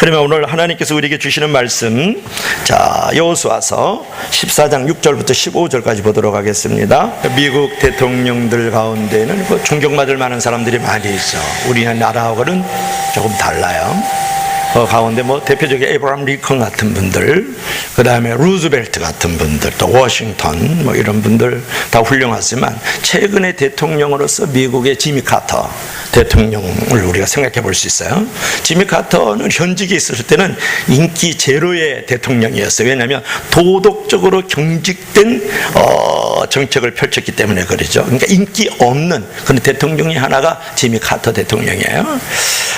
그러면 오늘 하나님께서 우리에게 주시는 말씀, 자, 여호수아서 14장 6절부터 15절까지 보도록 하겠습니다. 미국 대통령들 가운데는 존경받을 만한 사람들이 많이 있어. 우리 나라하고는 조금 달라요. 가운데 대표적인 에브라함 링컨 같은 분들, 그 다음에 루즈벨트 같은 분들, 또 워싱턴 이런 분들 다 훌륭하지만 최근에 대통령으로서 미국의 지미 카터 대통령을 우리가 생각해 볼 수 있어요. 지미 카터는 현직에 있었을 때는 인기 제로의 대통령이었어요. 왜냐하면 도덕적으로 경직된 정책을 펼쳤기 때문에 그러죠. 그러니까 인기 없는 그런 대통령이 하나가 지미 카터 대통령이에요.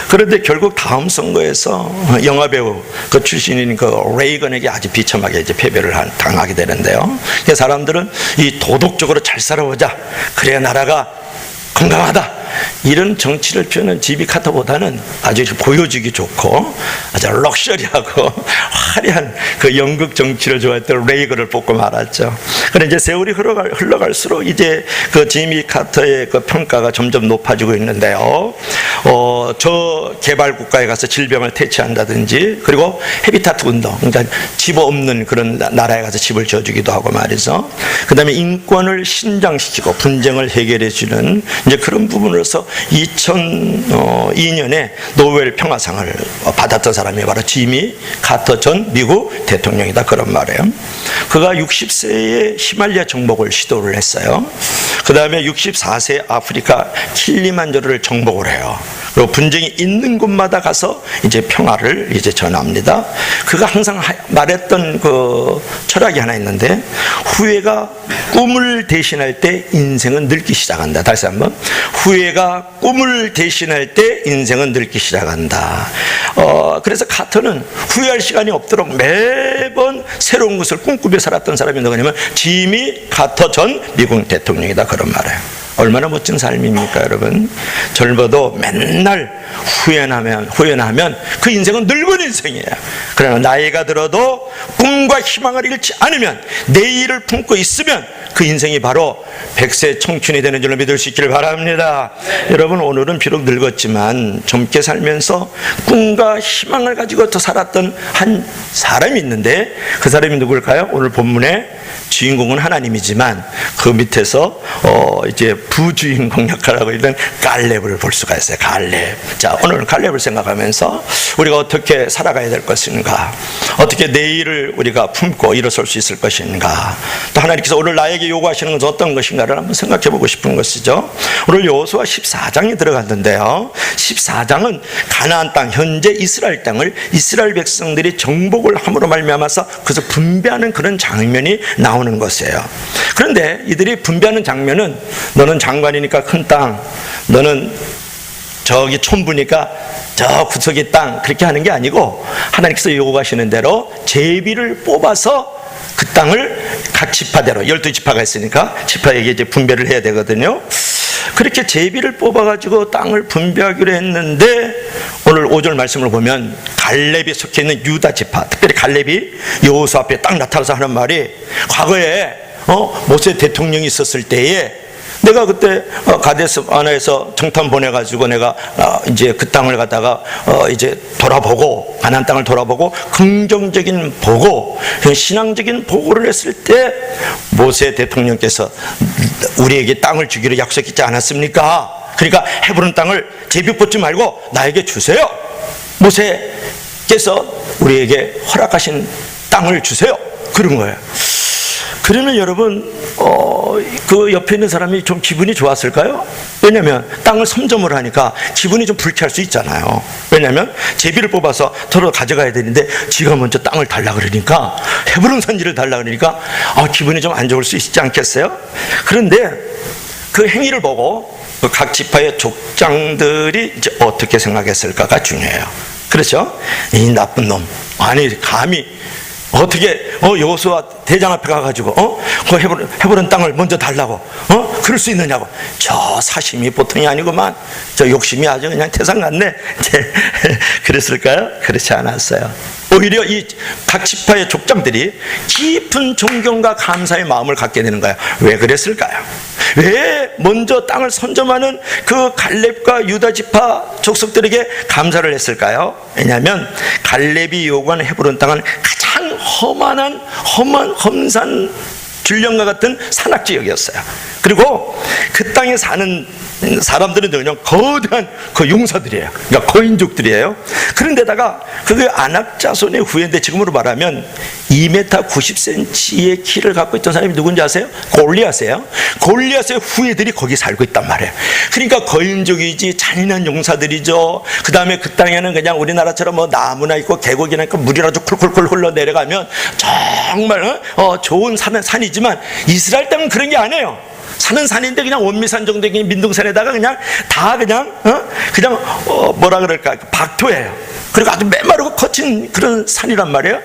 그런데 결국 다음 선거에서 영화배우 그 출신인 그 레이건에게 아주 비참하게 이제 패배를 당하게 되는데요. 사람들은 이 도덕적으로 잘 살아보자, 그래야 나라가 건강하다, 이런 정치를 펴는 지미 카터보다는 아주 보여주기 좋고 아주 럭셔리하고 화려한 그 연극 정치를 좋아했던 레이건을 뽑고 말았죠. 그런데 이제 세월이 흘러갈수록 이제 그 지미 카터의 그 평가가 점점 높아지고 있는데요. 저 개발 국가에 가서 질병을 퇴치한다든지, 그리고 헤비타트 운동, 그러니까 집 없는 그런 나라에 가서 집을 지어주기도 하고 말이죠. 그 다음에 인권을 신장시키고 분쟁을 해결해주는 이제 그런 부분으로서 2002년에 노벨 평화상을 받았던 사람이 바로 지미 카터 전 미국 대통령이다, 그런 말이에요. 그가 60세에 히말리아 정복을 시도를 했어요. 그 다음에 64세 아프리카 킬리만자로를 정복을 해요. 그리고 분쟁이 있는 곳마다 가서 이제 평화를 이제 전합니다. 그가 항상 말했던 그 철학이 하나 있는데, 후회가 꿈을 대신할 때 인생은 늙기 시작한다. 다시 한번, 후회가 꿈을 대신할 때 인생은 늙기 시작한다. 그래서 카터는 후회할 시간이 없도록 매번 새로운 것을 꿈꾸며 살았던 사람이 누구냐면 지미 카터 전 미국 대통령이다, 그런 말이에요. 얼마나 멋진 삶입니까, 여러분? 젊어도 맨날 후회하면 그 인생은 늙은 인생이에요. 그러나 나이가 들어도 꿈과 희망을 잃지 않으면, 내일을 품고 있으면 그 인생이 바로 100세 청춘이 되는 줄로 믿을 수 있기를 바랍니다. 여러분, 오늘은 비록 늙었지만 젊게 살면서 꿈과 희망을 가지고 또 살았던 한 사람이 있는데, 그 사람이 누굴까요? 오늘 본문의 주인공은 하나님이지만 그 밑에서 이제 부주인공 역할을 하고 있는 갈렙을 볼 수가 있어요. 갈렙. 자, 오늘 갈렙을 생각하면서 우리가 어떻게 살아가야 될 것인가, 어떻게 내일을 우리가 품고 일어설 수 있을 것인가, 또 하나님께서 오늘 나에게 요구하시는 것은 어떤 것인가를 한번 생각해 보고 싶은 것이죠. 오늘 여호수아 14장에 들어갔는데요, 14장은 가나안 땅, 현재 이스라엘 땅을 이스라엘 백성들이 정복을 함으로 말미암아서 그래서 분배하는 그런 장면이 나오는 것이에요. 그런데 이들이 분배하는 장면은, 너는 장관이니까 큰 땅, 너는 저기 촌부니까 저 구석의 땅, 그렇게 하는 게 아니고 하나님께서 요구하시는 대로 제비를 뽑아서 그 땅을 각 지파대로, 12지파가 있으니까 지파에게 이제 분배를 해야 되거든요. 그렇게 제비를 뽑아가지고 땅을 분배하기로 했는데, 오늘 5절 말씀을 보면 갈렙이 속해 있는 유다 지파, 특별히 갈렙이 여호수아 앞에 딱 나타나서 하는 말이, 과거에 모세 대통령이 있었을 때에 내가 그때 가데스 바네아에서 정탐 보내가지고 내가 이제 그 땅을 갖다가 이제 돌아보고, 가나안 땅을 돌아보고 긍정적인 보고, 신앙적인 보고를 했을 때 모세 대통령께서 우리에게 땅을 주기로 약속했지 않았습니까? 그러니까 헤브론 땅을 제비 뽑지 말고 나에게 주세요. 모세께서 우리에게 허락하신 땅을 주세요, 그런 거예요. 그러면 여러분, 그 옆에 있는 사람이 좀 기분이 좋았을까요? 왜냐하면 땅을 선점을 하니까 기분이 좀 불쾌할 수 있잖아요. 왜냐하면 제비를 뽑아서 서로 가져가야 되는데 지가 먼저 땅을 달라 그러니까, 헤브론 산지를 달라 그러니까 기분이 좀 안 좋을 수 있지 않겠어요? 그런데 그 행위를 보고 각 지파의 족장들이 이제 어떻게 생각했을까가 중요해요. 그렇죠? 이 나쁜 놈, 아니 감히 어떻게 여호수아 대장 앞에 가가지고 그 헤브론 땅을 먼저 달라고, 그 그럴 수 있느냐고. 저 사심이 보통이 아니구만. 저 욕심이 아주 그냥 태산 같네. 그랬을까요? 그렇지 않았어요. 오히려 이 각 지파의 족장들이 깊은 존경과 감사의 마음을 갖게 되는 거예요. 왜 그랬을까요? 왜 먼저 땅을 선점하는 그 갈렙과 유다 지파 족속들에게 감사를 했을까요? 왜냐하면 갈렙이 요구하는 헤브론 땅은 가장 험한 험산 줄령과 같은 산악지역이었어요. 그리고 그 땅에 사는 사람들은 그냥 거대한 그 용사들이에요. 그러니까 거인족들이에요. 그런데다가 그게 아낙 자손의 후예인데 지금으로 말하면 2m 90cm의 키를 갖고 있던 사람이 누군지 아세요? 골리앗이에요. 골리앗의 후예들이 거기 살고 있단 말이에요. 그러니까 거인족이지 잔인한 용사들이죠. 그 다음에 그 땅에는 그냥 우리나라처럼 뭐 나무나 있고 계곡이나 있고 물이라도 쿨쿨쿨 흘러 내려가면 정말 좋은 산이지만 이스라엘 땅은 그런 게 아니에요. 산은 산인데 그냥 원미산 정도의 민둥산에다가 그냥 다 그냥 뭐라 그럴까, 박토예요. 그리고 아주 메마르고 거친 그런 산이란 말이에요.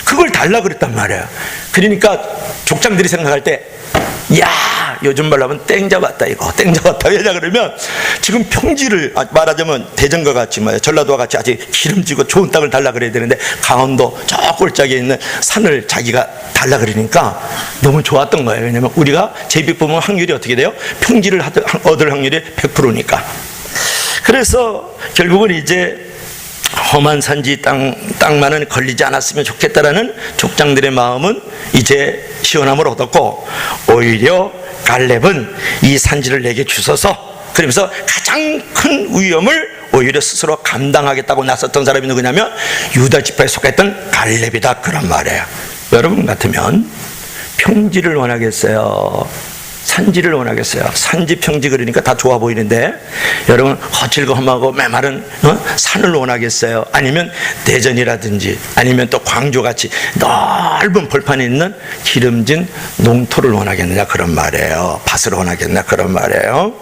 그걸 달라 그랬단 말이에요. 그러니까 족장들이 생각할 때, 야, 요즘 말로 하면 땡 잡았다 이거. 땡 잡았다. 왜냐 그러면 지금 평지를 말하자면 대전과 같이 전라도와 같이 아주 기름지고 좋은 땅을 달라 그래야 되는데 강원도 저 꼴짝에 있는 산을 자기가 달라 그러니까 너무 좋았던 거예요. 왜냐면 우리가 제비 보면 확률이 어떻게 돼요? 평지를 얻을 확률이 100%니까. 그래서 결국은 이제 험한 산지 땅만은 걸리지 않았으면 좋겠다라는 족장들의 마음은 이제 시원함을 얻었고, 오히려 갈렙은 이 산지를 내게 주소서, 그러면서 가장 큰 위험을 오히려 스스로 감당하겠다고 나섰던 사람이 누구냐면 유다 지파에 속했던 갈렙이다, 그런 말이에요. 여러분 같으면 평지를 원하겠어요? 산지를 원하겠어요? 산지 평지 그러니까 다 좋아 보이는데 여러분 거칠고 험하고 메마른 산을 원하겠어요? 아니면 대전이라든지 아니면 또 광주같이 넓은 벌판이 있는 기름진 농토를 원하겠느냐, 그런 말이에요. 밭을 원하겠느냐, 그런 말이에요.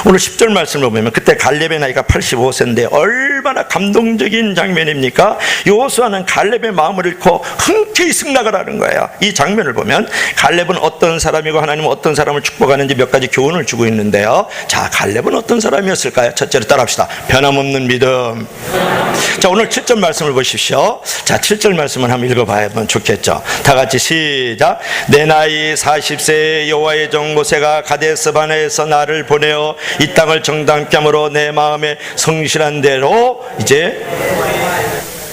오늘 10절 말씀을 보면 그때 갈렙의 나이가 85세인데 얼마나 감동적인 장면입니까? 여호수아는 갈렙의 마음을 잃고 흔쾌히 승낙을 하는 거예요. 이 장면을 보면 갈렙은 어떤 사람이고 하나님은 어떤 사람을 축복하는지 몇 가지 교훈을 주고 있는데요. 자, 갈렙은 어떤 사람이었을까요? 첫째로 따라합시다. 변함없는 믿음. 자, 오늘 7절 말씀을 보십시오. 자, 7절 말씀을 한번 읽어봐야 좋겠죠. 다 같이 시작. 내 나이 40세에 여호와의 종 모세가 가데스 바네에서 나를 보내어 이 땅을 정탐케 함으로 내 마음에 성실한 대로 이제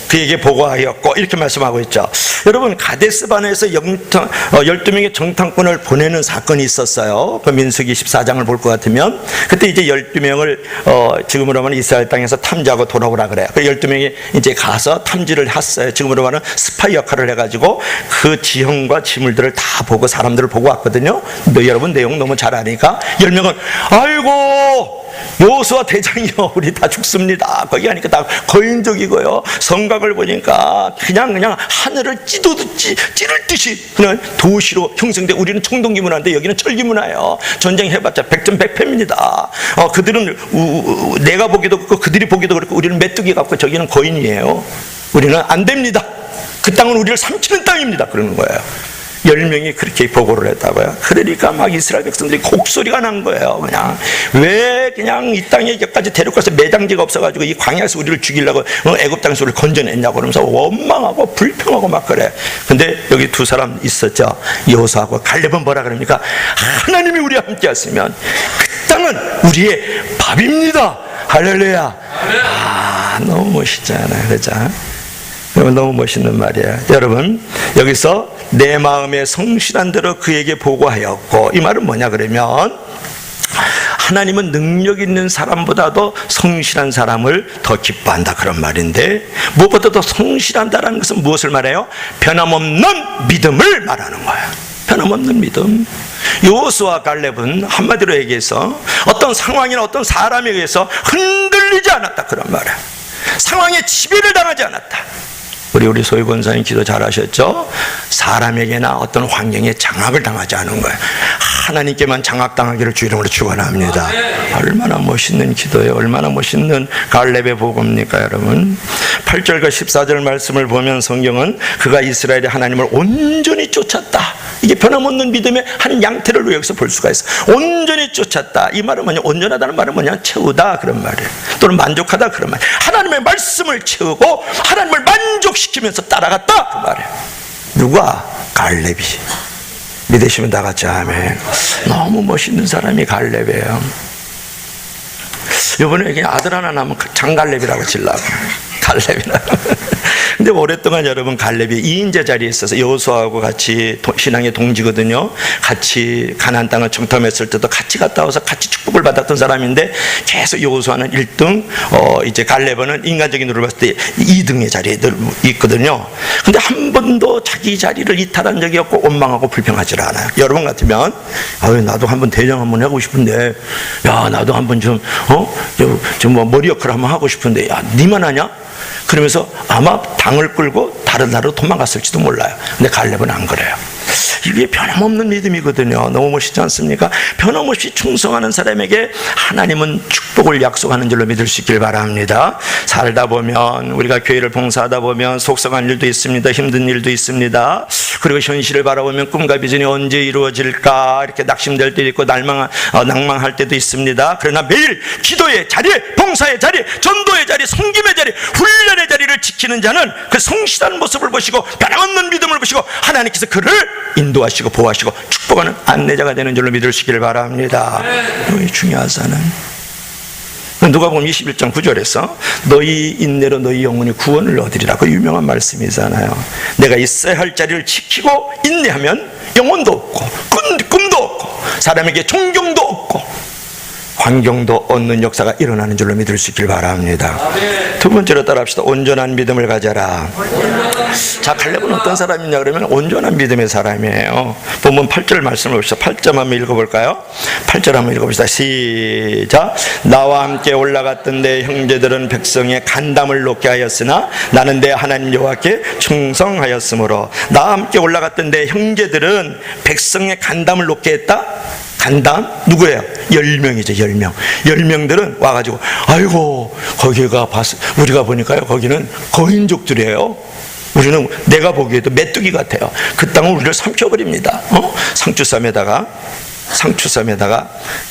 그에게 보고하였고, 이렇게 말씀하고 있죠. 여러분, 가데스 바네에서 12명의 정탐꾼을 보내는 사건이 있었어요. 그 민수기 14장을 볼 것 같으면 그때 이제 12명을 지금으로 말하면 이스라엘 땅에서 탐지하고 돌아오라 그래요. 그 12명이 이제 가서 탐지를 했어요. 지금으로 말하면 스파이 역할을 해가지고 그 지형과 지물들을 다 보고 사람들을 보고 왔거든요. 여러분 내용 너무 잘 아니까 10명은 아이고 여호수아 대장이요, 우리 다 죽습니다. 거기 하니까 다 거인족이고요. 성곽을 보니까 그냥 하늘을 찌를 듯이 그냥 도시로 형성돼. 우리는 청동기 문화인데 여기는 철기 문화예요. 전쟁해봤자 백전백패입니다. 그들은 내가 보기도 그렇고 그들이 보기도 그렇고 우리는 메뚜기 같고 저기는 거인이에요. 우리는 안 됩니다. 그 땅은 우리를 삼키는 땅입니다. 그러는 거예요. 10명이 그렇게 보고를 했다고요. 그러니까 막 이스라엘 백성들이 곡소리가 난 거예요. 왜 그냥 이 땅에 여기까지 데려가서 매장지가 없어가지고 이 광야에서 우리를 죽이려고 애굽 땅에서 우리를 건져냈냐고 그러면서 원망하고 불평하고 막 그래. 근데 여기 두 사람 있었죠. 여호수아하고 갈렙은 뭐라 그럽니까? 하나님이 우리와 함께 하시면 그 땅은 우리의 밥입니다. 할렐루야. 너무 멋있잖아요. 그렇죠? 너무 멋있는 말이에요. 여러분, 여기서 내 마음에 성실한 대로 그에게 보고하였고, 이 말은 뭐냐 그러면 하나님은 능력 있는 사람보다도 성실한 사람을 더 기뻐한다, 그런 말인데, 무엇보다도 성실한다라는 것은 무엇을 말해요? 변함없는 믿음을 말하는 거예요. 변함없는 믿음. 여호수아 갈렙은 한마디로 얘기해서 어떤 상황이나 어떤 사람에 의해서 흔들리지 않았다, 그런 말이에요. 상황에 지배를 당하지 않았다. 우리 소희 권사님 기도 잘하셨죠? 사람에게나 어떤 환경에 장악을 당하지 않은 거예요. 하나님께만 장악당하기를 주 이름으로 축원합니다. 얼마나 멋있는 기도예요. 얼마나 멋있는 갈렙의 보고입니까, 여러분? 8절과 14절 말씀을 보면 성경은 그가 이스라엘의 하나님을 온전히 쫓았다. 이게 변함없는 믿음의 한 양태를 여기서 볼 수가 있어. 온전히 쫓았다. 이 말은 뭐냐? 온전하다는 말은 뭐냐? 채우다 그런 말이에요. 또는 만족하다 그런 말이에요. 하나님의 말씀을 채우고 하나님을 만족시키면서 따라갔다 그 말이에요. 누가? 갈렙이. 믿으시면 다 같이 아멘. 너무 멋있는 사람이 갈렙이에요. 이번에 그냥 아들 하나 낳으면 장갈렙이라고 지려고. 갈렙이라고. 근데 오랫동안 여러분 갈렙이 2인제 자리에 있어서 여호수아하고 같이 신앙의 동지거든요. 같이 가나안 땅을 정탐했을 때도 같이 갔다 와서 같이 축복을 받았던 사람인데 계속 여호수아는 1등, 이제 갈렙은 인간적인 눈으로 봤을 때 2등의 자리에 늘 있거든요. 근데 한 번도 자기 자리를 이탈한 적이 없고 원망하고 불평하지 않아요. 여러분 같으면 나도 한번 대장 한번 하고 싶은데, 야 나도 한번 좀 뭐 머리 역할 한번 하고 싶은데, 야 니만 하냐? 그러면서 아마 당을 끌고 다른 나라로 도망갔을지도 몰라요. 근데 갈렙은 안 그래요. 이게 변함없는 믿음이거든요. 너무 멋있지 않습니까? 변함없이 충성하는 사람에게 하나님은 축복을 약속하는 줄로 믿을 수 있길 바랍니다. 살다 보면, 우리가 교회를 봉사하다 보면 속상한 일도 있습니다. 힘든 일도 있습니다. 그리고 현실을 바라보면 꿈과 비전이 언제 이루어질까 이렇게 낙심될 때도 있고 낭망할 때도 있습니다. 그러나 매일 기도의 자리에, 봉사의 자리에, 전도의 자리에, 섬김의 자리에, 훈련의 자리를 지키는 자는 그 성실한 모습을 보시고 변함없는 믿음을 보시고 하나님께서 그를 인도하시고 보호하시고 축복하는 안내자가 되는 줄로 믿으시길 바랍니다. 너희 중요한 사는 누가복음 21장 9절에서 너희 인내로 너희 영혼이 구원을 얻으리라. 그 유명한 말씀이잖아요. 내가 있어야 할 자리를 지키고 인내하면 영혼도 없고 꿈도 없고 사람에게 존경도 없고 환경도 얻는 역사가 일어나는 줄로 믿을 수 있길 바랍니다. 두 번째로 따라합시다. 온전한 믿음을 가져라. 자, 갈렙은 어떤 사람이냐 그러면 온전한 믿음의 사람이에요. 본문 8절 말씀을 봅시다. 8절 한번 읽어볼까요? 8절 한번 읽어봅시다. 시작. 나와 함께 올라갔던 내 형제들은 백성의 간담을 놓게 하였으나 나는 내 하나님 여호와께 충성하였으므로. 나와 함께 올라갔던 내 형제들은 백성의 간담을 놓게 했다? 간담? 누구예요? 10명이죠. 10명. 10명들은 와가지고 아이고 거기가 우리가 보니까요 거기는 거인족들이에요. 우리는 내가 보기에도 메뚜기 같아요. 그 땅은 우리를 삼켜버립니다. 상추쌈에다가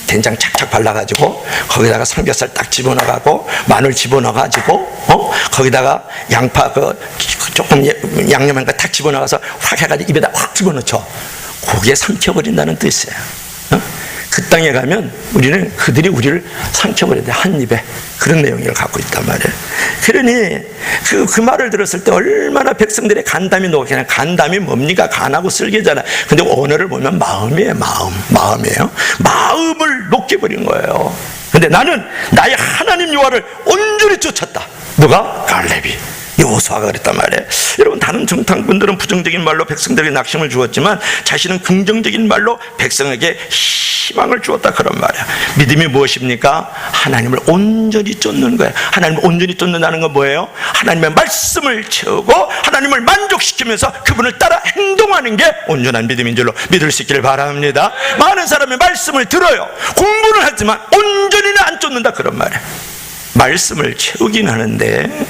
된장 착착 발라가지고 거기다가 삼겹살 딱 집어넣어가고 마늘 집어넣어가지고 거기다가 양파 조금 양념한 거 탁 집어넣어서 확 해가지고 입에다 확 집어넣죠. 고기에 삼켜버린다는 뜻이에요. 그 땅에 가면 우리는 그들이 우리를 삼켜버려야 돼. 한 입에. 그런 내용을 갖고 있단 말이에요. 그러니 그 말을 들었을 때 얼마나 백성들의 간담이 녹겠나. 간담이 뭡니까? 간하고 쓸개잖아. 근데 언어를 보면 마음이에요. 마음이에요. 마음을 녹여버린 거예요. 근데 나는 나의 하나님 여호와를 온전히 쫓았다. 누가? 갈렙이. 여호수아가 그랬단 말이에요. 여러분 다른 정탐꾼들은 부정적인 말로 백성들에게 낙심을 주었지만 자신은 긍정적인 말로 백성에게 희망을 주었다 그런 말이야. 믿음이 무엇입니까? 하나님을 온전히 쫓는 거예요. 하나님을 온전히 쫓는다는 건 뭐예요? 하나님의 말씀을 채우고 하나님을 만족시키면서 그분을 따라 행동하는 게 온전한 믿음인 줄로 믿을 수 있기를 바랍니다. 많은 사람의 말씀을 들어요. 공부는 하지만 온전히는 안 쫓는다 그런 말이에요. 말씀을 채우긴 하는데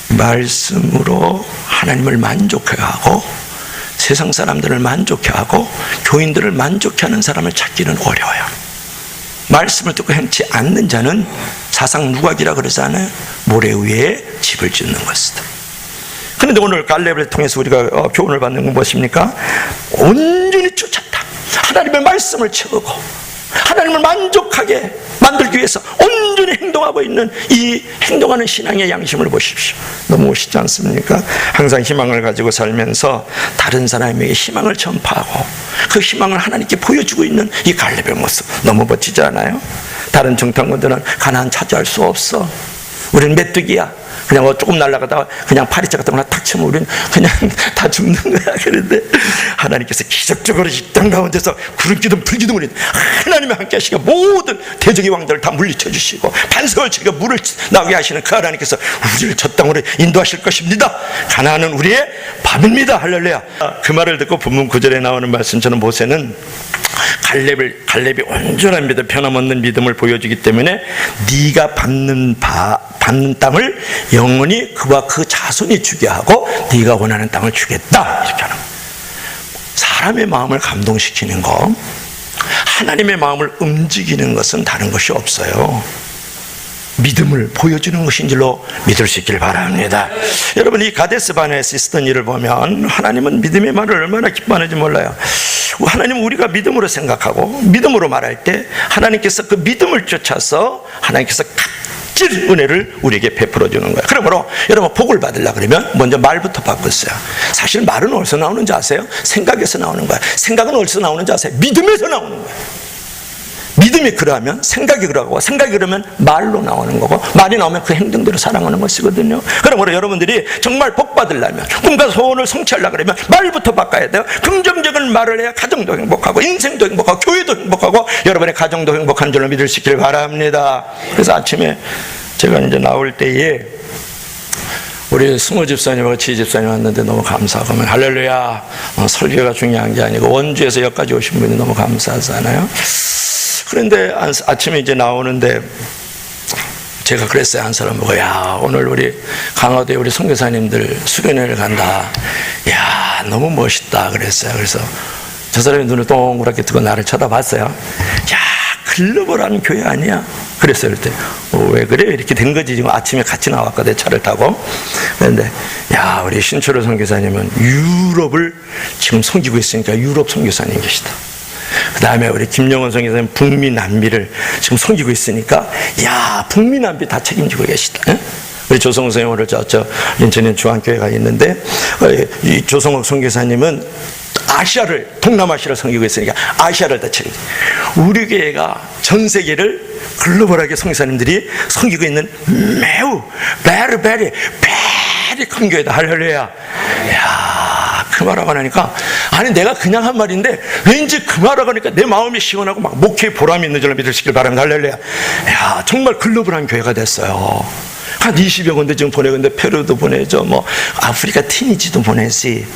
말씀으로 하나님을 만족해하고 세상 사람들을 만족해하고 교인들을 만족해하는 사람을 찾기는 어려워요. 말씀을 듣고 행치 않는 자는 사상 누각이라 그러잖아요. 모래 위에 집을 짓는 것이다. 그런데 오늘 갈렙을 통해서 우리가 교훈을 받는 건 무엇입니까? 온전히 쫓았다. 하나님의 말씀을 채우고 하나님을 만족하게 만들기 위해서 온전히 행동하고 있는 이 행동하는 신앙의 양심을 보십시오. 너무 멋있지 않습니까? 항상 희망을 가지고 살면서 다른 사람에게 희망을 전파하고 그 희망을 하나님께 보여주고 있는 이 갈렙의 모습 너무 멋지지 않아요? 다른 정탐꾼들은 가나안 차지할 수 없어. 우리는 메뚜기야. 그냥 조금 날아가다가 그냥 파리채 같은 거나 탁 치면 우리는 그냥 다 죽는 거야. 그런데 하나님께서 기적적으로 이 땅 가운데서 구름기둥 불기둥 우리 하나님의 함께 하시고 모든 대적의 왕들을 다 물리쳐 주시고 반석을 치고 물을 나오게 하시는 그 하나님께서 우리를 저 땅으로 인도하실 것입니다. 가나안은 우리의 밥입니다. 할렐루야. 그 말을 듣고 본문 9절에 나오는 말씀처럼 모세는 갈렙이 온전한 믿음, 변함없는 믿음을 보여주기 때문에 네가 받는 땅을 영원히 그와 그 자손이 주게 하고 네가 원하는 땅을 주겠다, 이렇게 하는 거예요. 사람의 마음을 감동시키는 거, 하나님의 마음을 움직이는 것은 다른 것이 없어요. 믿음을 보여주는 것인 줄로 믿을 수 있길 바랍니다. 여러분, 이 가데스 바네아에서 있었던 일을 보면 하나님은 믿음의 말을 얼마나 기뻐하는지 몰라요. 하나님은 우리가 믿음으로 생각하고 믿음으로 말할 때 하나님께서 그 믿음을 쫓아서 하나님께서 값질 은혜를 우리에게 베풀어 주는 거예요. 그러므로 여러분, 복을 받으려고 그러면 먼저 말부터 바꿨어요. 사실 말은 어디서 나오는지 아세요? 생각에서 나오는 거예요. 생각은 어디서 나오는지 아세요? 믿음에서 나오는 거예요. 믿음이 그러하면 생각이 그러고, 생각이 그러면 말로 나오는 거고, 말이 나오면 그 행동대로 살아가는 것이거든요. 그러므로 여러분들이 정말 복 받으려면, 꿈과 소원을 성취하려고 그러면 말부터 바꿔야 돼요. 긍정적인 말을 해야 가정도 행복하고 인생도 행복하고 교회도 행복하고 여러분의 가정도 행복한 줄로 믿을 수 있기를 바랍니다. 그래서 아침에 제가 이제 나올 때에 우리 승호 집사님하고 지희 집사님 왔는데 너무 감사하고, 할렐루야, 설교가 중요한 게 아니고 원주에서 여기까지 오신 분이 너무 감사하잖아요. 그런데 아침에 이제 나오는데 제가 그랬어요. 한 사람 보고, 야, 오늘 우리 강화도에 우리 선교사님들 수련회를 간다. 야, 너무 멋있다 그랬어요. 그래서 저 사람이 눈을 동그랗게 뜨고 나를 쳐다봤어요. 야, 글로벌한 교회 아니야? 그랬어요. 그때 왜 그래? 이렇게 된 거지. 지금 아침에 같이 나왔거든, 차를 타고. 그런데 야, 우리 신철호 선교사님은 유럽을 지금 섬기고 있으니까 유럽 선교사님 계시다. 그 다음에 우리 김영원 선교사님 북미 남미를 지금 섬기고 있으니까, 야, 북미 남미 다 책임지고 계시다. 우리 조성욱 선생님 오늘 저 인천에 중앙교회가 있는데, 이 조성욱 선교사님은 아시아를, 동남아시아를 섬기고 있으니까 아시아를 다 책임져. 우리 교회가 전 세계를 글로벌하게 선교사님들이 섬기고 있는 매우 베리 큰 교회다. 할렐루야. 야, 그 말하고 나니까, 아니 내가 그냥 한 말인데 왠지 그 말하고 나니까 내 마음이 시원하고 막 목회에 보람이 있는 줄로 믿으시길 바랍니다. 할렐루야. 야, 정말 글로벌한 교회가 됐어요. 한 20여 군데 지금 보내는데 페루도 보내죠, 뭐 아프리카 티니지도 보내지,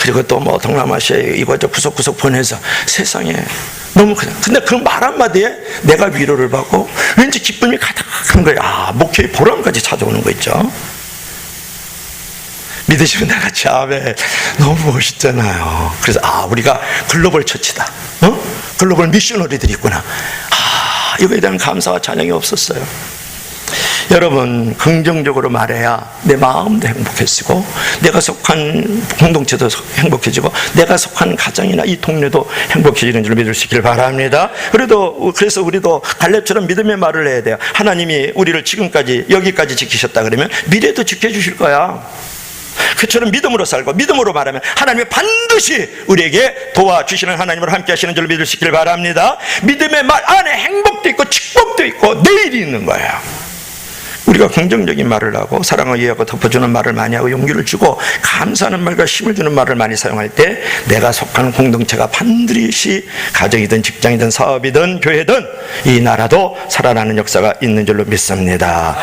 그리고 또 뭐 동남아시아 이곳저 구석구석 보내서 세상에 너무 그냥. 근데 그 말 한마디에 내가 위로를 받고 왠지 기쁨이 가득한 거야. 아, 목회의 보람까지 찾아오는 거 있죠. 믿으시면 다 같이 아멘. 너무 멋있잖아요. 그래서 우리가 글로벌 처치다, 글로벌 미셔너리들이 있구나. 이거에 대한 감사와 찬양이 없었어요. 여러분, 긍정적으로 말해야 내 마음도 행복해지고, 내가 속한 공동체도 행복해지고, 내가 속한 가정이나 이 동네도 행복해지는 줄 믿을 수 있기를 바랍니다. 그래서 우리도 갈렙처럼 믿음의 말을 해야 돼요. 하나님이 우리를 지금까지 여기까지 지키셨다 그러면 미래도 지켜주실 거야. 그처럼 믿음으로 살고 믿음으로 말하면 하나님이 반드시 우리에게 도와주시는 하나님으로 함께 하시는 줄 믿을 수 있기를 바랍니다. 믿음의 말 안에 행복도 있고 축복도 있고 내일이 있는 거예요. 우리가 긍정적인 말을 하고 사랑을 이해하고 덮어주는 말을 많이 하고 용기를 주고 감사하는 말과 힘을 주는 말을 많이 사용할 때 내가 속한 공동체가 반드시 가정이든 직장이든 사업이든 교회든 이 나라도 살아나는 역사가 있는 줄로 믿습니다.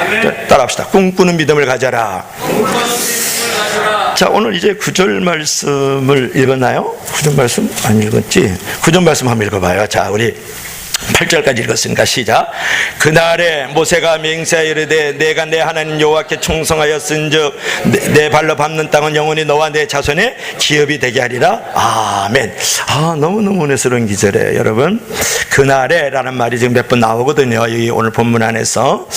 따라합시다. 꿈꾸는 믿음을 가져라. 자, 오늘 이제 9절 말씀을 읽었나요? 9절 말씀 안 읽었지? 9절 말씀 한번 읽어봐요. 자, 우리 8절까지 읽었으니까 시작. 그날에 모세가 맹세하여 이르되 내가 내 하나님 여호와께 충성하였은즉 내 발로 밟는 땅은 영원히 너와 내 자손의 기업이 되게 하리라. 아멘. 너무너무 은혜스러운 기절이에요. 여러분, 그날에 라는 말이 지금 몇 번 나오거든요, 여기 오늘 본문 안에서.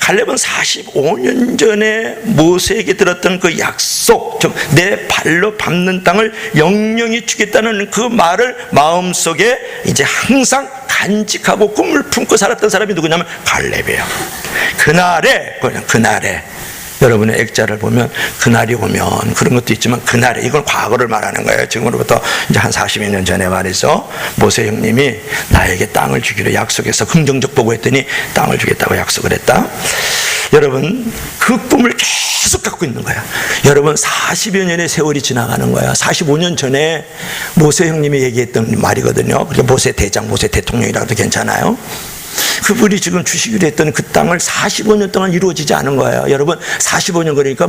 갈렙은 45년 전에 모세에게 들었던 그 약속, 즉 내 발로 밟는 땅을 영영히 주겠다는 그 말을 마음속에 이제 항상 간직하고 꿈을 품고 살았던 사람이 누구냐면 갈렙이에요. 그날에 여러분의 액자를 보면 그날이 오면 그런 것도 있지만 그날에, 이건 과거를 말하는 거예요. 지금으로부터 이제 한 40여 년 전에 말이죠. 모세 형님이 나에게 땅을 주기로 약속해서 긍정적 보고 했더니 땅을 주겠다고 약속을 했다. 여러분, 그 꿈을 계속 갖고 있는 거야. 여러분, 40여 년의 세월이 지나가는 거야. 45년 전에 모세 형님이 얘기했던 말이거든요. 그러니까 모세 대장, 모세 대통령이라도 괜찮아요. 그분이 지금 주시기로 했던 그 땅을 45년 동안 이루어지지 않은 거예요. 여러분, 45년 그러니까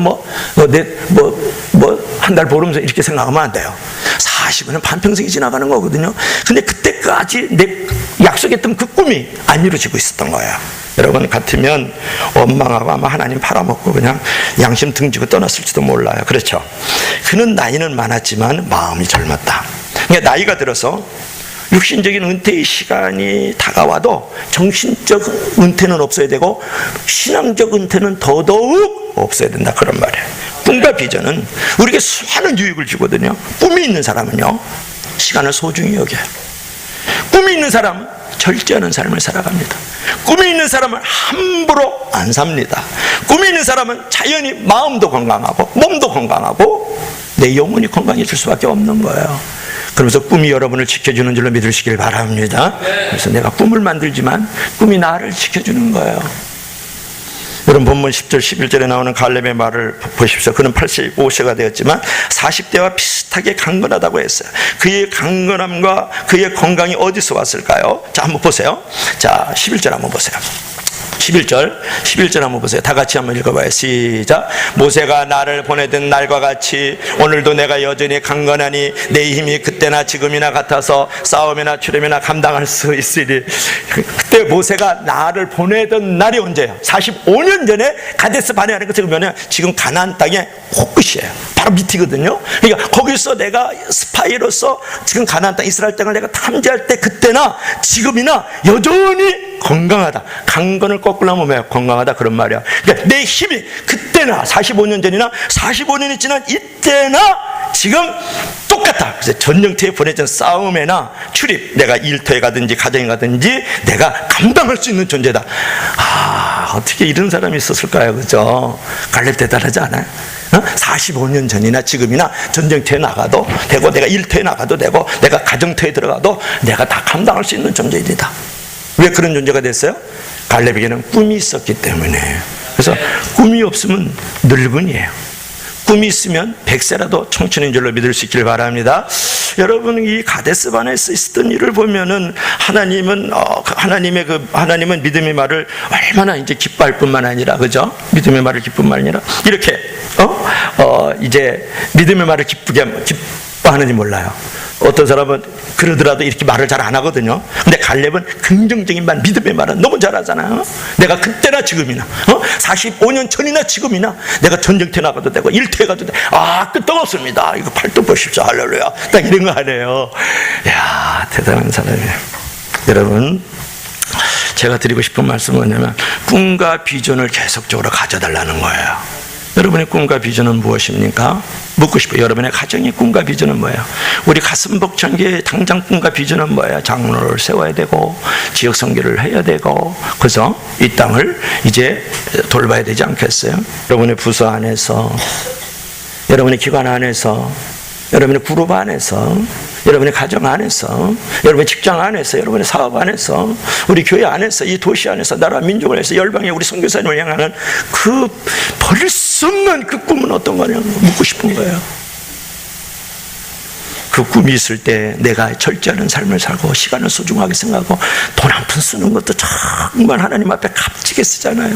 한 달 보름서 이렇게 생각하면 안 돼요. 40은 반평생이 지나가는 거거든요. 근데 그때까지 내 약속했던 그 꿈이 안 이루어지고 있었던 거예요. 여러분 같으면 원망하고 아마 하나님 팔아먹고 그냥 양심 등지고 떠났을지도 몰라요. 그렇죠? 그는 나이는 많았지만 마음이 젊었다. 그러니까 나이가 들어서 육신적인 은퇴의 시간이 다가와도 정신적 은퇴는 없어야 되고 신앙적 은퇴는 더더욱 없어야 된다, 그런 말이에요. 꿈과 비전은 우리에게 수많은 유익을 주거든요. 꿈이 있는 사람은요, 시간을 소중히 여겨요. 꿈이 있는 사람은 절제하는 삶을 살아갑니다. 꿈이 있는 사람은 함부로 안 삽니다. 꿈이 있는 사람은 자연히 마음도 건강하고 몸도 건강하고 내 영혼이 건강해질 수밖에 없는 거예요. 그러면서 꿈이 여러분을 지켜주는 줄로 믿으시길 바랍니다. 그래서 내가 꿈을 만들지만 꿈이 나를 지켜주는 거예요. 여러분 본문 10절 11절에 나오는 갈렙의 말을 보십시오. 그는 85세가 되었지만 40대와 비슷하게 강건하다고 했어요. 그의 강건함과 그의 건강이 어디서 왔을까요? 자, 한번 보세요. 자, 11절 한번 보세요. 11절 한번 보세요. 다 같이 한번 읽어봐요. 시작. 모세가 나를 보내던 날과 같이 오늘도 내가 여전히 강건하니 내 힘이 그때나 지금이나 같아서 싸움이나 출애이나 감당할 수 있으리. 그때 모세가 나를 보내던 날이 언제예요? 45년 전에 가데스 바네아라는 거 찍으면 지금 가나안 땅의 코끝이에요. 바로 밑이거든요. 그러니까 거기서 내가 스파이로서 지금 가나안 땅 이스라엘 땅을 내가 탐지할 때 그때나 지금이나 여전히 건강하다. 강건을 거꾸로 하면 왜 건강하다, 그런 말이야. 그러니까 내 힘이 그때나 45년 전이나 45년이 지난 이때나 지금 똑같다. 그래서 전쟁터에 보내진 싸움에나 출입, 내가 일터에 가든지 가정에 가든지 내가 감당할 수 있는 존재다. 어떻게 이런 사람이 있었을까요? 그죠? 갈렙 대단하지 않아요? 45년 전이나 지금이나 전쟁터에 나가도 되고 내가 일터에 나가도 되고 내가 가정터에 들어가도 내가 다 감당할 수 있는 존재이다. 왜 그런 존재가 됐어요? 갈렙에게는 꿈이 있었기 때문에. 그래서 꿈이 없으면 늙은이에요. 꿈이 있으면 100세라도 청춘인 줄로 믿을 수 있기를 바랍니다. 여러분, 이 가데스 바네아에서 있었던 일을 보면은 하나님은 믿음의 말을 얼마나 이제 기뻐할 뿐만 아니라, 그죠? 믿음의 말을 기쁨만 아니라 이렇게 이제 믿음의 말을 기뻐하는지 몰라요. 어떤 사람은 그러더라도 이렇게 말을 잘 안 하거든요. 근데 갈렙은 긍정적인 말, 믿음의 말은 너무 잘하잖아요. 내가 그때나 지금이나 45년 전이나 지금이나 내가 전쟁터에 나가도 되고 일터에 가도 돼. 끄떡없습니다. 이거 팔뚝 보십시오. 할렐루야. 딱 이런 거 하네요. 이야, 대단한 사람이에요. 여러분, 제가 드리고 싶은 말씀은 뭐냐면 꿈과 비전을 계속적으로 가져달라는 거예요. 여러분의 꿈과 비전은 무엇입니까? 묻고 싶어요. 여러분의 가정의 꿈과 비전은 뭐예요? 우리 가슴벅찬교회의 당장 꿈과 비전은 뭐예요? 장로를 세워야 되고 지역 선교를 해야 되고, 그래서 이 땅을 이제 돌봐야 되지 않겠어요? 여러분의 부서 안에서, 여러분의 기관 안에서, 여러분의 그룹 안에서, 여러분의 가정 안에서, 여러분의 직장 안에서, 여러분의 사업 안에서, 우리 교회 안에서, 이 도시 안에서, 나라 민족을 해서 열방에 우리 선교사님을 향하는 그 버릴 수 없는 그 꿈은 어떤 거냐고 묻고 싶은 거예요. 그 꿈이 있을 때 내가 절제하는 삶을 살고 시간을 소중하게 생각하고 돈 한 푼 쓰는 것도 정말 하나님 앞에 값지게 쓰잖아요.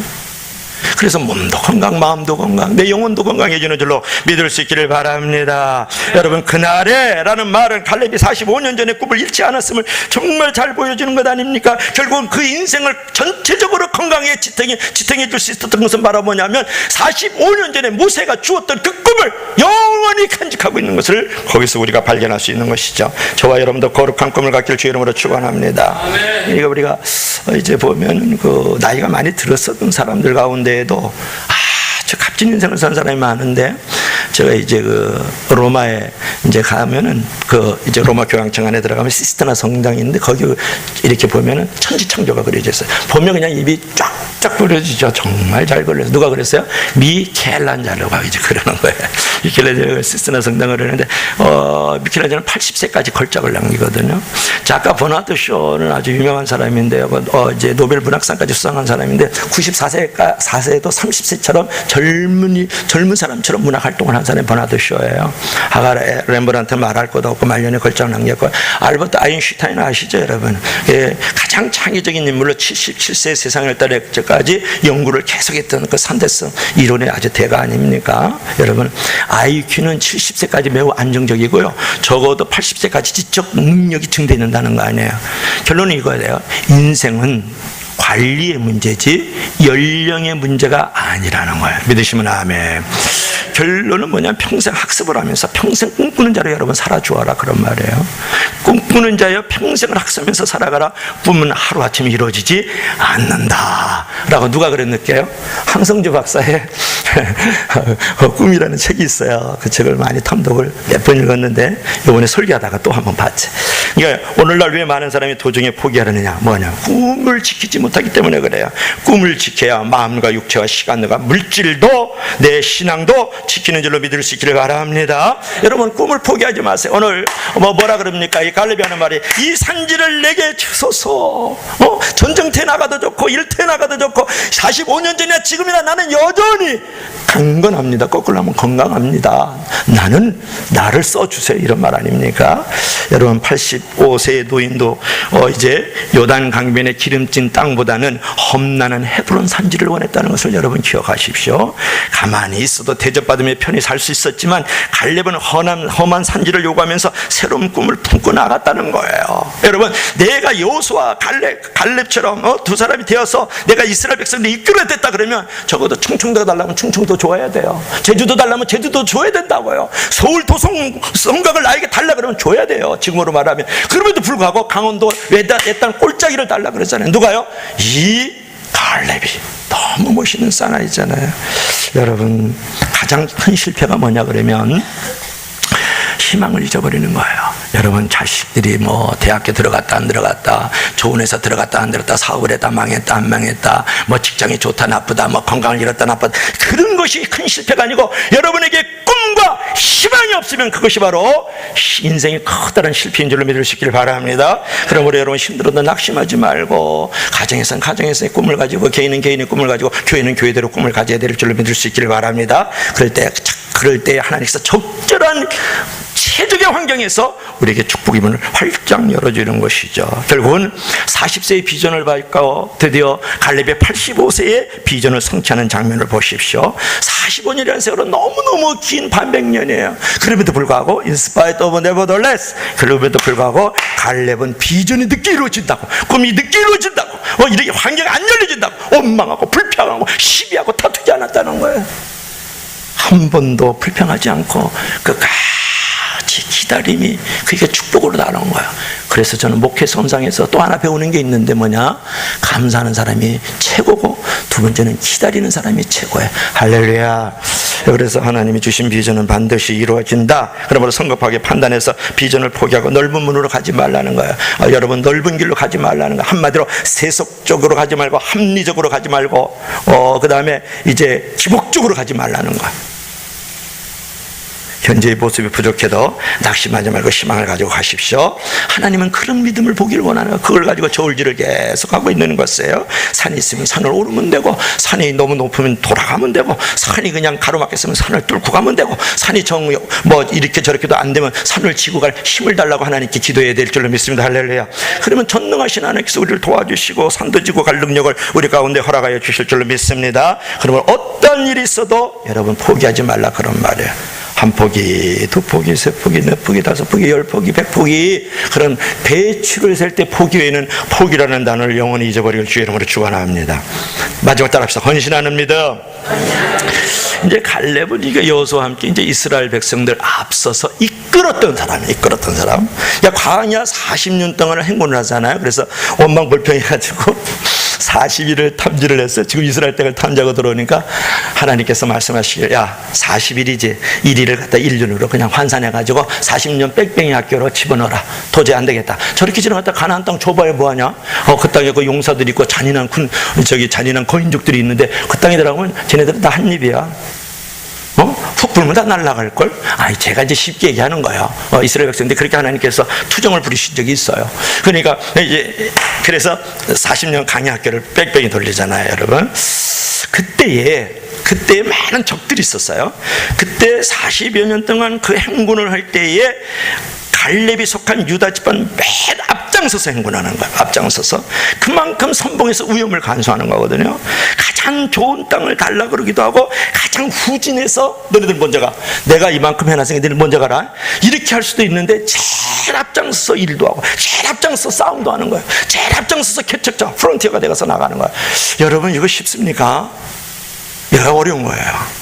그래서 몸도 건강, 마음도 건강, 내 영혼도 건강해지는 줄로 믿을 수 있기를 바랍니다. 여러분, 그날에 라는 말은 갈렙이 45년 전에 꿈을 잃지 않았음을 정말 잘 보여주는 것 아닙니까? 결국은 그 인생을 전체적으로 건강하게 지탱해 줄 수 있었던 것은 바로 뭐냐면 45년 전에 모세가 주었던 그 꿈을 영원히 간직하고 있는 것을 거기서 우리가 발견할 수 있는 것이죠. 저와 여러분도 거룩한 꿈을 갖길 주 이름으로 축원합니다. 그러니까 우리가 이제 보면 그 나이가 많이 들었었던 사람들 가운데에도 아주 값진 인생을 산 사람이 많은데, 제가 이제 그 로마에 이제 가면은 그 이제 로마 교황청 안에 들어가면 시스테나 성당인데 거기 이렇게 보면은 천지창조가 그려져 있어요. 보면 그냥 입이 쫙쫙 벌어지죠. 정말 잘 그려서. 누가 그랬어요? 미켈란젤로가 이제 그러는 거예요. 미켈란젤로가 시스테나 성당을 그러는데 미켈란젤로는 80세까지 걸작을 남기거든요. 작가 버나르도 쇼는 아주 유명한 사람인데요. 이제 노벨 문학상까지 수상한 사람인데 94세도 30세처럼 젊은 사람처럼 문학 활동을 한 사람이 버나드 쇼예요. 하가 렘브란트 말할 것도 없고 말년에 걸작 남겼고, 알버트 아인슈타인 아시죠 여러분? 예, 가장 창의적인 인물로 77세 세상을 떠날 때까지 연구를 계속했던 그 상대성 이론의 아주 대가 아닙니까? 여러분, IQ는 70세까지 매우 안정적이고요, 적어도 80세까지 지적 능력이 증대된다는 거 아니에요. 결론은 이거예요. 인생은 관리의 문제지 연령의 문제가 아니라는 거예요. 믿으시면 아멘. 결론은 뭐냐면 평생 학습을 하면서 평생 꿈꾸는 자로 여러분 살아주어라, 그런 말이에요. 꿈꾸는 자여 평생을 학습하면서 살아가라. 꿈은 하루아침에 이루어지지 않는다 라고 누가 그랬느껴요? 황성주 박사의 꿈이라는 책이 있어요. 그 책을 많이 탐독을 몇 번 읽었는데 이번에 설교하다가 또 한 번 봤지. 그러니까 오늘날 왜 많은 사람이 도중에 포기하느냐, 뭐냐, 꿈을 지키지 못하기 때문에 그래요. 꿈을 지켜야 마음과 육체와 시간과 물질도 내 신앙도 지키는 줄로 믿을 수 있기를 바랍니다. 여러분, 꿈을 포기하지 마세요. 오늘 뭐라 그럽니까? 이 갈렙이 하는 말이, 이 산지를 내게 주소서. 전쟁터에 나가도 좋고 일터에 나가도 좋고 45년 전이나 지금이나 나는 여전히 강건합니다. 거꾸로 하면 건강합니다. 나는 나를 써주세요, 이런 말 아닙니까? 여러분, 85세의 노인도 이제 요단 강변의 기름진 땅보다는 험난한 헤브론 산지를 원했다는 것을 여러분 기억하십시오. 가만히 있어도 대접받으며 편히 살 수 있었지만 갈렙은 험한 산지를 요구하면서 새로운 꿈을 품고 나갔다는 거예요. 여러분, 내가 여호수아 갈렙처럼 두 사람이 되어서 내가 이스라엘 백성들 이끌어야 됐다 그러면 적어도 충청도 달라면 충청도 줘야 돼요. 제주도 달라면 제주도 줘야 된다고요. 서울 도성 성곽을 나에게 달라 그러면 줘야 돼요, 지금으로 말하면. 그럼에도 불구하고 강원도 외딴 꼴짜기를 달라 그랬잖아요. 누가요? 이 갈렙이. 너무 멋있는 사나이잖아요. 여러분, 가장 큰 실패가 뭐냐 그러면 희망을 잊어버리는 거예요. 여러분, 자식들이 뭐 대학교 들어갔다 안 들어갔다, 좋은 회사 들어갔다 안 들어갔다, 사업을 했다 망했다 안 망했다, 뭐 직장이 좋다 나쁘다, 뭐 건강을 잃었다 나쁘다, 그런 것이 큰 실패가 아니고 여러분에게 꿈과 희망이 없으면 그것이 바로 인생의 커다란 실패인 줄로 믿을 수 있기를 바랍니다. 그러므로 여러분, 힘들어도 낙심하지 말고 가정에서는 가정에서의 꿈을 가지고, 개인은 개인의 꿈을 가지고, 교회는 교회대로 꿈을 가져야 될 줄로 믿을 수 있기를 바랍니다. 그럴 때 하나님께서 적절한 최적의 환경에서 우리에게 축복의 문을 활짝 열어주는 것이죠. 결국은 40세의 비전을 받고 드디어 갈렙의 85세의 비전을 성취하는 장면을 보십시오. 45년이라는 세월은 너무너무 긴 반백년이에요. 그럼에도 불구하고 in spite of nevertheless, 그럼에도 불구하고 갈렙은 비전이 늦게 이루어진다고, 꿈이 늦게 이루어진다고, 이렇게 환경이 안 열려진다고 원망하고 불평하고 시비하고 다투지 않았다는 거예요. 한 번도 불평하지 않고 끝까지 기다림이 그게 축복으로 나오는 거예요. 그래서 저는 목회 선상에서 또 하나 배우는 게 있는데 뭐냐, 감사하는 사람이 최고고 두 번째는 기다리는 사람이 최고예요. 할렐루야. 그래서 하나님이 주신 비전은 반드시 이루어진다. 그러므로 성급하게 판단해서 비전을 포기하고 넓은 문으로 가지 말라는 거예요. 여러분, 넓은 길로 가지 말라는 거예요. 한마디로 세속적으로 가지 말고 합리적으로 가지 말고 그 다음에 이제 기복적으로 가지 말라는 거예요. 현재의 모습이 부족해도 낙심하지 말고 희망을 가지고 가십시오. 하나님은 그런 믿음을 보기를 원하는 거예요. 그걸 가지고 저울질을 계속 하고 있는 것이에요. 산이 있으면 산을 오르면 되고, 산이 너무 높으면 돌아가면 되고, 산이 그냥 가로막혔으면 산을 뚫고 가면 되고, 산이 뭐 이렇게 저렇게도 안 되면 산을 지고 갈 힘을 달라고 하나님께 기도해야 될 줄로 믿습니다. 할렐루야. 그러면 전능하신 하나님께서 우리를 도와주시고 산도 지고 갈 능력을 우리 가운데 허락하여 주실 줄로 믿습니다. 그러면 어떤 일이 있어도 여러분 포기하지 말라, 그런 말이에요. 한 포기, 두 포기, 세 포기, 네 포기, 다섯 포기, 열 포기, 100포기. 그런 배추를 셀 때 포기 외에는 포기라는 단어를 영원히 잊어버리길 주의 이름으로 축원합니다. 마지막 따라합시다. 헌신하는 믿음. 이제 갈렙은 이게 여호수아와 함께 이제 이스라엘 백성들 앞서서 이끌었던 사람. 광야 40년 동안 행군을 하잖아요. 그래서 원망 불평해가지고 40일을 탐지를 했어요. 지금 이스라엘 땅을 탐지하고 들어오니까 하나님께서 말씀하시길, 야 40일이지 1일을 갖다 1년으로 그냥 환산해가지고 40년 뺑뺑이 학교로 집어넣어라. 도저히 안 되겠다. 저렇게 지나갔다 가나안 땅 줘봐야 뭐하냐. 그 땅에 그 용사들이 있고 잔인한 거인족들이 있는데 그 땅에 들어가면 쟤네들은 다 한 입이야. 훅 불면 다 날아갈걸? 제가 이제 쉽게 얘기하는 거예요. 이스라엘 백성인데 그렇게 하나님께서 투정을 부리신 적이 있어요. 그러니까 그래서 40년 강의 학교를 빽빽이 돌리잖아요, 여러분. 그때에 그때 많은 적들이 있었어요. 그때 40여 년 동안 그 행군을 할 때에 갈렙이 속한 유다 집안 맨 앞장서서 행군하는 거예요. 앞장서서 그만큼 선봉에서 위험을 간수하는 거거든요. 가장 좋은 땅을 달라 그러기도 하고 가장 후진해서 너희들 먼저 가, 내가 이만큼 해놨으니 너희들 먼저 가라, 이렇게 할 수도 있는데 제일 앞장서서 일도 하고 제일 앞장서서 싸움도 하는 거예요. 제일 앞장서서 개척자 프론티어가 돼서 나가는 거예요. 여러분, 이거 쉽습니까? 이거 어려운 거예요.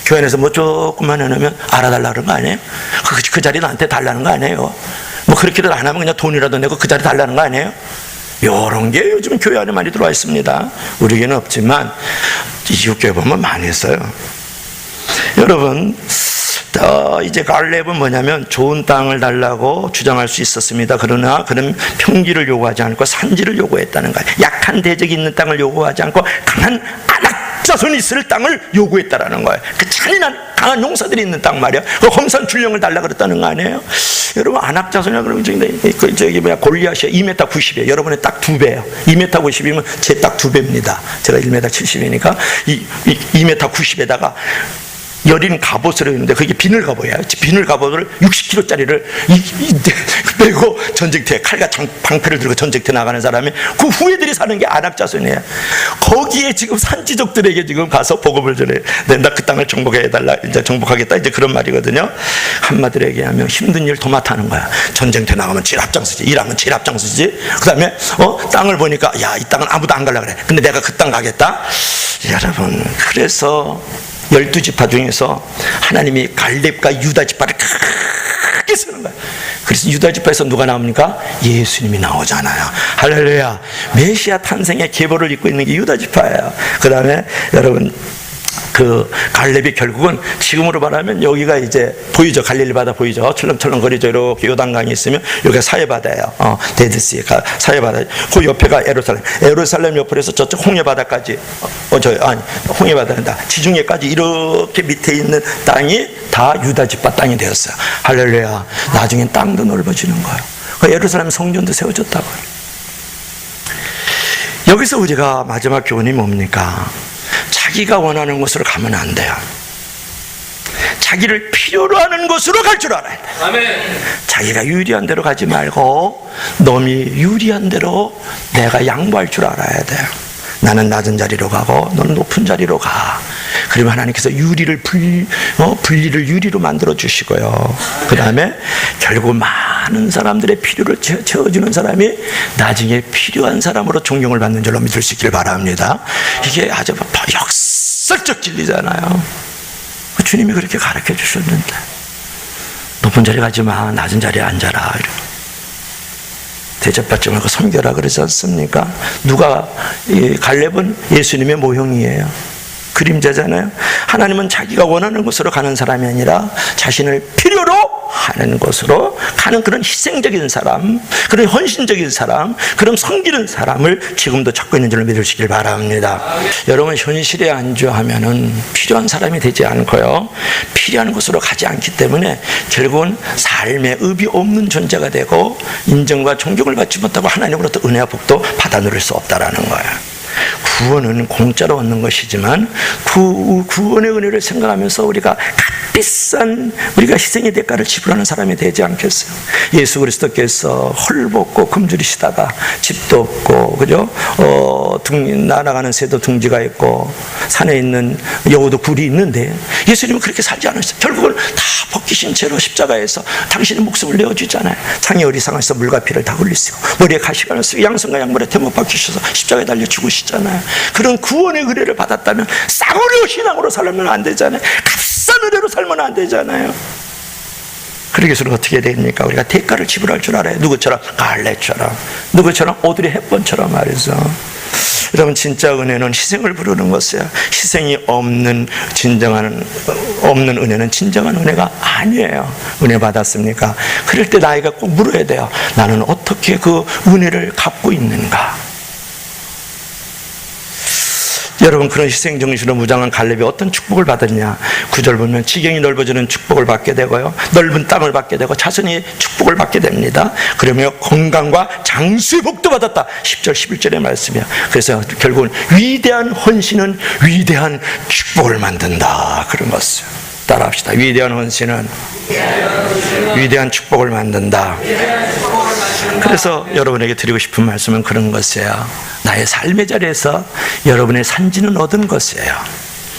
교회 안에서 뭐 조금만 해놓으면 알아달라 그런 거 아니에요? 그 자리 나한테 달라는 거 아니에요? 뭐 그렇게도 안 하면 그냥 돈이라도 내고 그 자리 달라는 거 아니에요? 이런 게 요즘 교회 안에 많이 들어와 있습니다. 우리에게는 없지만 이웃교회 보면 많이 있어요. 여러분, 이제 갈렙은 뭐냐면 좋은 땅을 달라고 주장할 수 있었습니다. 그러나 그는 평지를 요구하지 않고 산지를 요구했다는 거예요. 약한 대적이 있는 땅을 요구하지 않고 강한 안악자손이 있을 땅을 요구했다라는 거예요. 그 잔인한 강한 용사들이 있는 땅 말이야. 그 험산 출령을 달라 그랬다는 거 아니에요? 여러분, 안악자손이라 그러면 저기 골리앗이 2m 90이에요. 여러분의 딱 2배예요. 2m 90이면 제 딱 2배입니다. 제가 1m 70이니까 2m 90에다가 여린 갑옷을 했는데 그게 비늘 갑옷이에요. 비늘 갑옷을 60kg짜리를 메고 전쟁터에 칼과 방패를 들고 전쟁터에 나가는 사람이 그 후예들이 사는 게 안악자손이에요. 거기에 지금 산지족들에게 지금 가서 복음을 전해, 나 그 땅을 정복해달라, 이제 정복하겠다, 이제 그런 말이거든요. 한마디로 얘기하면 힘든 일 도맡아 하는 거야. 전쟁터에 나가면 제일 앞장서지, 일하면 제일 앞장서지. 그 다음에 땅을 보니까 야, 이 땅은 아무도 안 가려고 그래. 근데 내가 그 땅 가겠다. 여러분, 그래서 12지파 중에서 하나님이 갈렙과 유다 지파를 크게 쓰는 거예요. 그래서 유다 지파에서 누가 나옵니까? 예수님이 나오잖아요. 할렐루야. 메시아 탄생의 계보를 잇고 있는 게 유다 지파예요. 그 다음에 여러분, 그 갈렙이 결국은 지금으로 말하면 여기가 이제 보이죠. 갈릴리 바다 보이죠. 철렁철렁거리죠. 이렇게 요단강이 있으면 여기가 사해바다예요. 데드시가 사해바다. 그 옆에가 예루살렘. 예루살렘 옆으로 해서 저쪽 홍해바다까지, 홍해바다다. 지중해까지 이렇게 밑에 있는 땅이 다 유다 지파 땅이 되었어요. 할렐루야. 나중엔 땅도 넓어지는 거예요. 그 예루살렘 성전도 세워졌다고요. 여기서 우리가 마지막 교훈이 뭡니까? 자기가 원하는 곳으로 가면 안 돼요. 자기를 필요로 하는 곳으로 갈 줄 알아야 돼요. 아멘. 자기가 유리한 대로 가지 말고 남이 유리한 대로 내가 양보할 줄 알아야 돼요. 나는 낮은 자리로 가고 너는 높은 자리로 가. 그러면 하나님께서 분리를 유리로 만들어 주시고요. 그 다음에 결국 많은 사람들의 필요를 채워주는 사람이 나중에 필요한 사람으로 존경을 받는 줄로 믿을 수 있기를 바랍니다. 이게 아주 역설적 진리잖아요. 주님이 그렇게 가르쳐 주셨는데 높은 자리 가지 마, 낮은 자리에 앉아라. 대접받지 말고 섬겨라 그러지 않습니까? 갈렙은 예수님의 모형이에요. 그림자잖아요. 하나님은 자기가 원하는 곳으로 가는 사람이 아니라 자신을 필요로 하는 곳으로 가는 그런 희생적인 사람, 그런 헌신적인 사람, 그런 섬기는 사람을 지금도 찾고 있는 줄을 믿으시길 바랍니다. 여러분, 현실에 안주하면은 필요한 사람이 되지 않고요, 필요한 곳으로 가지 않기 때문에 결국은 삶에 의미 없는 존재가 되고 인정과 존경을 받지 못하고 하나님으로부터 은혜와 복도 받아 누릴 수 없다라는 거예요. 구원은 공짜로 얻는 것이지만 구원의 은혜를 생각하면서 우리가 값비싼 우리가 희생의 대가를 지불하는 사람이 되지 않겠어요? 예수 그리스도께서 헐벗고 굶주리시다가 집도 없고, 그죠? 날아가는 새도 둥지가 있고 산에 있는 여우도 굴이 있는데 예수님은 그렇게 살지 않으셨어요. 결국은 다 벗기신 채로 십자가에서 당신의 목숨을 내어주잖아요. 창이 어리상해서 물과 피를 다 흘리시고 머리에 가시관을 쓰고 양손과 양발에 대못 박히셔서 십자가에 달려 죽으시잖아요. 그런 구원의 은혜를 받았다면 싸구려 신앙으로 살면 안 되잖아요. 값싼 은혜로 살면 안 되잖아요. 그러기서는 어떻게 됩니까? 우리가 대가를 지불할 줄 알아요. 누구처럼? 갈렙처럼, 누구처럼? 오드리 헵번처럼 말이죠. 여러분, 진짜 은혜는 희생을 부르는 것이에요. 희생이 없는 은혜는 진정한 은혜가 아니에요. 은혜 받았습니까? 그럴 때 나이가 꼭 물어야 돼요. 나는 어떻게 그 은혜를 갖고 있는가? 여러분, 그런 희생정신으로 무장한 갈렙이 어떤 축복을 받았냐? 9절 보면 지경이 넓어지는 축복을 받게 되고요, 넓은 땅을 받게 되고 자손이 축복을 받게 됩니다. 그러며 건강과 장수의 복도 받았다. 10절 11절의 말씀이야. 그래서 결국은 위대한 헌신은 위대한 축복을 만든다, 그런 것을 따라합시다. 위대한 헌신은 위대한 축복을 만든다. 그래서 여러분에게 드리고 싶은 말씀은 그런 것이에요. 나의 삶의 자리에서 여러분의 산지는 얻은 것이에요.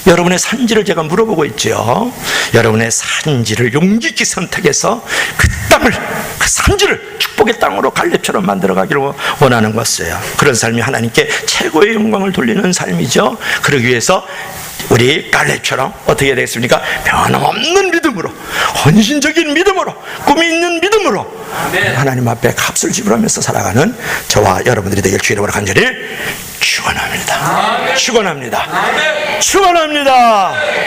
여러분의 산지를 제가 물어보고 있죠. 여러분의 산지를 용기 있게 선택해서 그 땅을, 그 산지를 축복의 땅으로 갈렙처럼 만들어 가기를 원하는 것이에요. 그런 삶이 하나님께 최고의 영광을 돌리는 삶이죠. 그러기 위해서 우리 갈렙처럼 어떻게 해야 되겠습니까? 변함없는 믿음으로, 헌신적인 믿음으로, 꿈이 있는 믿음으로 하나님 앞에 값을 지불하면서 살아가는 저와 여러분들이 되길 주의 이름으로 간절히 축원합니다. 축원합니다. 축원합니다.